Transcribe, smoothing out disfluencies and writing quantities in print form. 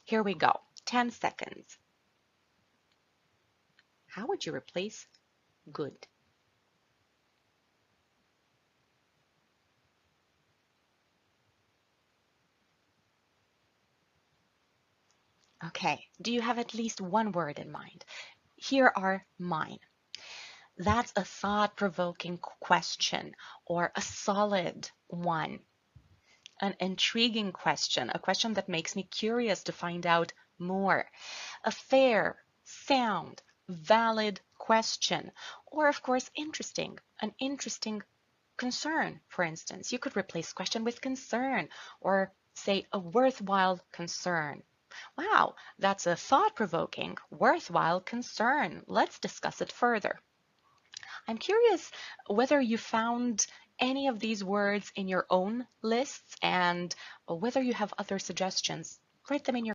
Here we go. 10 seconds. How would you replace good? Okay, do you have at least one word in mind? Here are mine. That's a thought-provoking question or a solid one. An intriguing question, a question that makes me curious to find out more. A fair, sound, valid question. Or, of course, interesting, an interesting concern, for instance. You could replace question with concern or say a worthwhile concern. Wow, that's a thought-provoking, worthwhile concern. Let's discuss it further. I'm curious whether you found any of these words in your own lists and whether you have other suggestions. Write them in your